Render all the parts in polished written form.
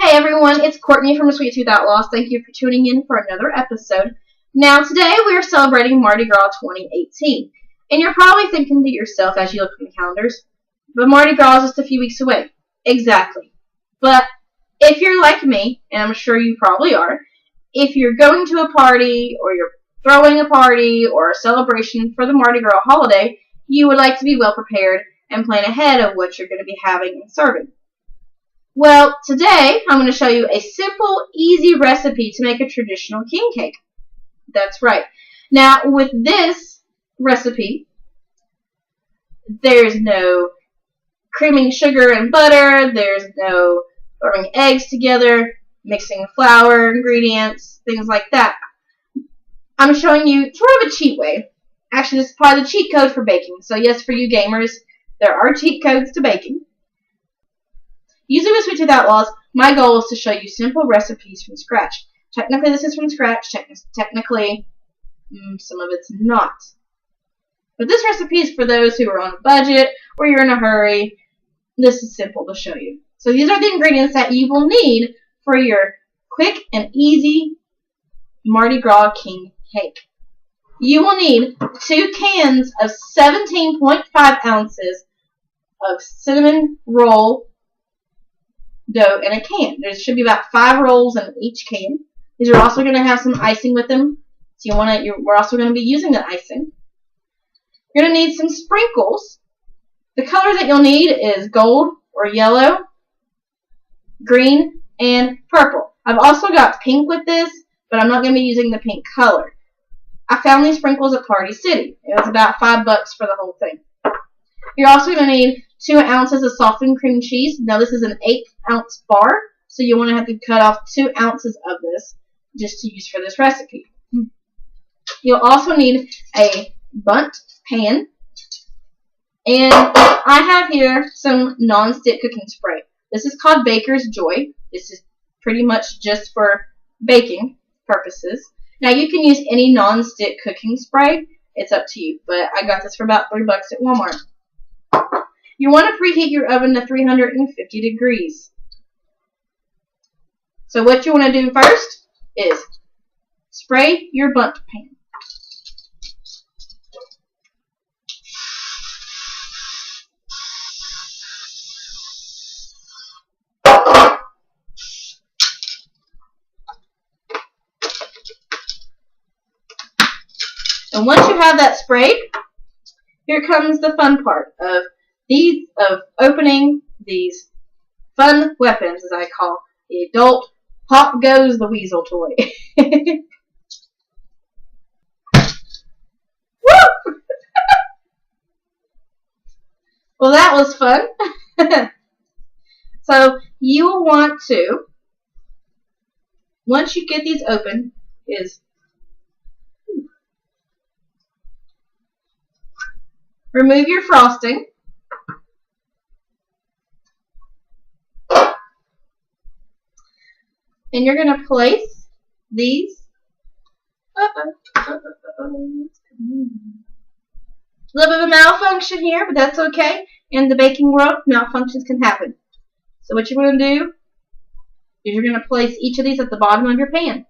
Hey everyone, it's Courtney from Sweet Tooth Outlaws. Thank you for tuning in for another episode. Now today we are celebrating Mardi Gras 2018. And you're probably thinking to yourself as you look at the calendars, but Mardi Gras is just a few weeks away. Exactly. But if you're like me, and I'm sure you probably are, if you're going to a party or you're throwing a party or a celebration for the Mardi Gras holiday, you would like to be well prepared and plan ahead of what you're going to be having and serving. Well, today I'm going to show you a simple, easy recipe to make a traditional king cake. That's right. Now, with this recipe, there's no creaming sugar and butter, there's no throwing eggs together, mixing flour, ingredients, things like that. I'm showing you sort of a cheat way. Actually, this is probably the cheat code for baking. So yes, for you gamers, there are cheat codes to baking. Using the Sweet Tooth Outlaws, my goal is to show you simple recipes from scratch. Technically, this is from scratch. Technically, some of it's not. But this recipe is for those who are on a budget or you're in a hurry. This is simple to show you. So these are the ingredients that you will need for your quick and easy Mardi Gras king cake. You will need 2 cans of 17.5 ounces of cinnamon roll dough in a can. There should be about 5 rolls in each can. These are also going to have some icing with them. So we're also going to be using the icing. You're going to need some sprinkles. The color that you'll need is gold or yellow, green, and purple. I've also got pink with this, but I'm not going to be using the pink color. I found these sprinkles at Party City. It was about $5 for the whole thing. You're also going to need 2 ounces of softened cream cheese. Now this is an 8-ounce bar, so you want to have to cut off 2 ounces of this just to use for this recipe. You'll also need a bundt pan, and I have here some non-stick cooking spray. This is called Baker's Joy. This is pretty much just for baking purposes. Now you can use any non-stick cooking spray. It's up to you, but I got this for about $3 at Walmart. You want to preheat your oven to 350 degrees. So what you want to do first is spray your bundt pan. And once you have that sprayed, here comes the fun part of opening these fun weapons, as I call the adult Pop Goes the Weasel toy. Woo! Well, that was fun. So you will want to, once you get these open, is remove your frosting. And you're going to place these. A little bit of a malfunction here, but that's okay. In the baking world, malfunctions can happen. So what you're going to do is you're going to place each of these at the bottom of your pan.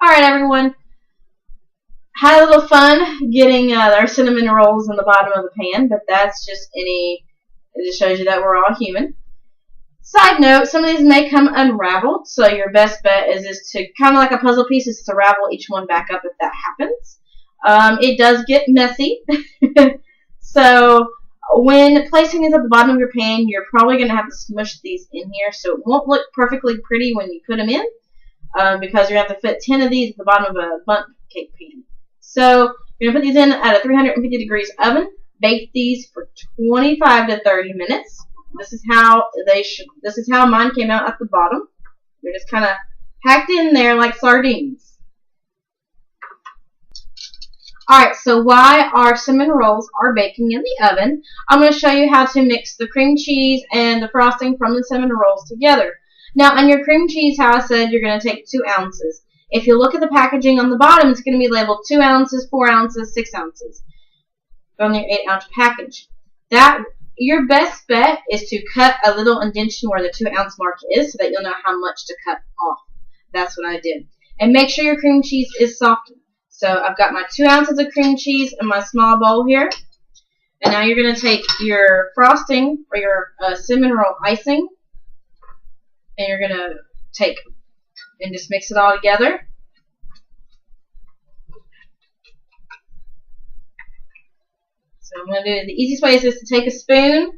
Alright everyone, had a little fun getting our cinnamon rolls in the bottom of the pan, but that's just it just shows you that we're all human. Side note, some of these may come unraveled, so your best bet is to, kind of like a puzzle piece, is to ravel each one back up if that happens. It does get messy, so when placing these at the bottom of your pan, you're probably going to have to smush these in here, so it won't look perfectly pretty when you put them in. Because you're going to have to fit 10 of these at the bottom of a bundt cake pan. So you're going to put these in at a 350 degrees oven. Bake these for 25 to 30 minutes. This is how mine came out at the bottom. They're just kind of packed in there like sardines. Alright, so while our cinnamon rolls are baking in the oven, I'm going to show you how to mix the cream cheese and the frosting from the cinnamon rolls together. Now, on your cream cheese, how I said you're going to take 2 ounces. If you look at the packaging on the bottom, it's going to be labeled 2 ounces, 4 ounces, 6 ounces on your 8-ounce package. Your best bet is to cut a little indentation where the 2-ounce mark is so that you'll know how much to cut off. That's what I did. And make sure your cream cheese is softened. So I've got my 2 ounces of cream cheese in my small bowl here. And now you're going to take your frosting or your cinnamon roll icing. And you're going to take and just mix it all together. So I'm going to do the easiest way is just to take a spoon.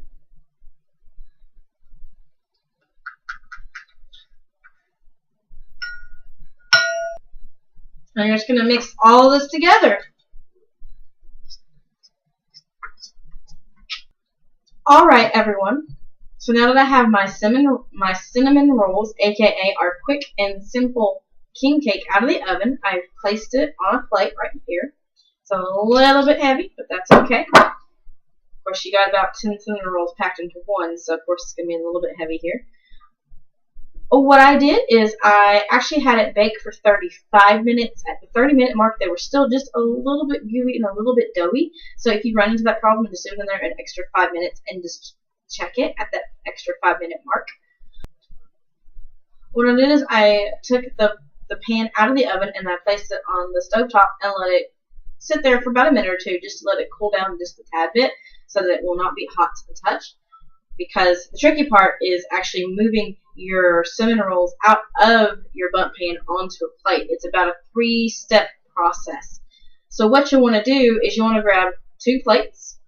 And you're just going to mix all of this together. Alright, everyone. So now that I have my cinnamon rolls, aka our quick and simple king cake, out of the oven, I've placed it on a plate right here. It's a little bit heavy, but that's okay. Of course, you got about 10 cinnamon rolls packed into one, so of course it's going to be a little bit heavy here. What I did is I actually had it baked for 35 minutes. At the 30-minute mark, they were still just a little bit gooey and a little bit doughy. So if you run into that problem, just leave them in there an extra 5 minutes and just check it at that extra 5-minute mark. What I did is I took the pan out of the oven and I placed it on the stovetop and let it sit there for about a minute or two just to let it cool down just a tad bit so that it will not be hot to the touch. Because the tricky part is actually moving your cinnamon rolls out of your bundt pan onto a plate. It's about a 3-step process. So what you want to do is you want to grab 2 plates.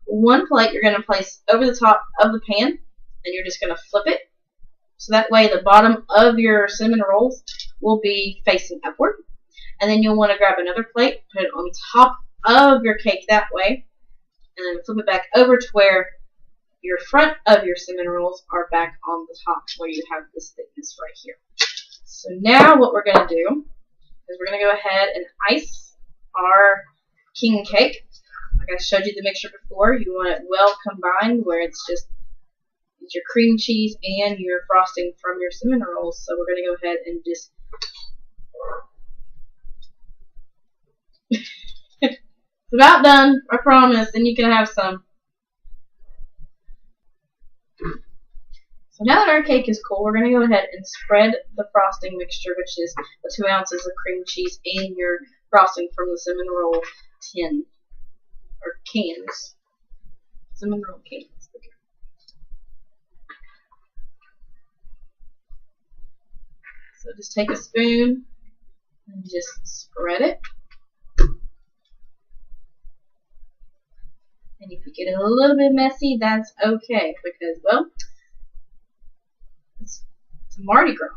One plate you're going to place over the top of the pan, and you're just going to flip it. So that way the bottom of your cinnamon rolls will be facing upward. And then you'll want to grab another plate, put it on top of your cake that way, and then flip it back over to where your front of your cinnamon rolls are back on the top where you have this thickness right here. So now what we're going to do is we're going to go ahead and ice our king cake. Like I showed you the mixture before, you want it well combined where it's your cream cheese and your frosting from your cinnamon rolls. So we're going to go ahead and just it's about done, I promise, and you can have some. So now that our cake is cool, we're going to go ahead and spread the frosting mixture, which is the 2 ounces of cream cheese and your frosting from the cinnamon roll tin, or cans. Cinnamon roll cans. So just take a spoon and just spread it. And if you get it a little bit messy, that's okay, because, well, it's Mardi Gras.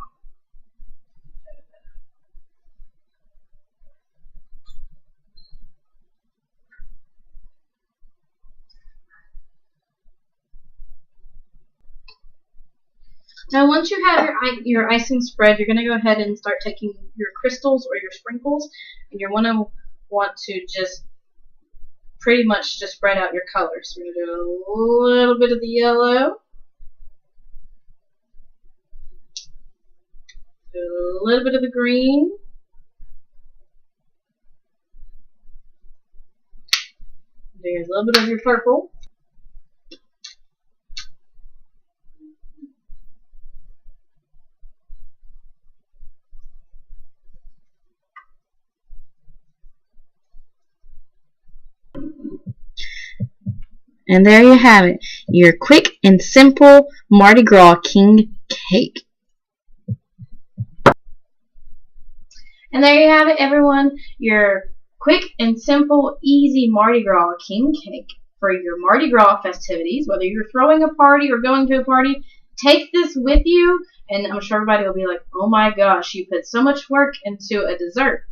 Now, once you have your icing spread, you're going to go ahead and start taking your crystals or your sprinkles, and you're going to want to just pretty much just spread out your colors. We're going to do a little bit of the yellow, do a little bit of the green, there's a little bit of your purple, and there you have it, your quick and simple Mardi Gras king cake. And there you have it, everyone, your quick and simple, easy Mardi Gras king cake for your Mardi Gras festivities. Whether you're throwing a party or going to a party, take this with you, and I'm sure everybody will be like, oh my gosh, you put so much work into a dessert.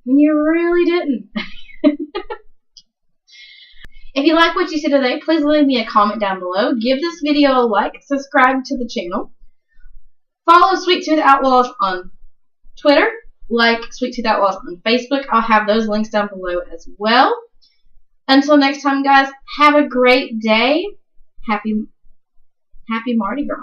And you really didn't. If you like what you see today, please leave me a comment down below. Give this video a like, subscribe to the channel. Follow Sweet Tooth Outlaws on Twitter. Like Sweet Tooth Outlaws on Facebook. I'll have those links down below as well. Until next time, guys, have a great day. Happy Mardi Gras.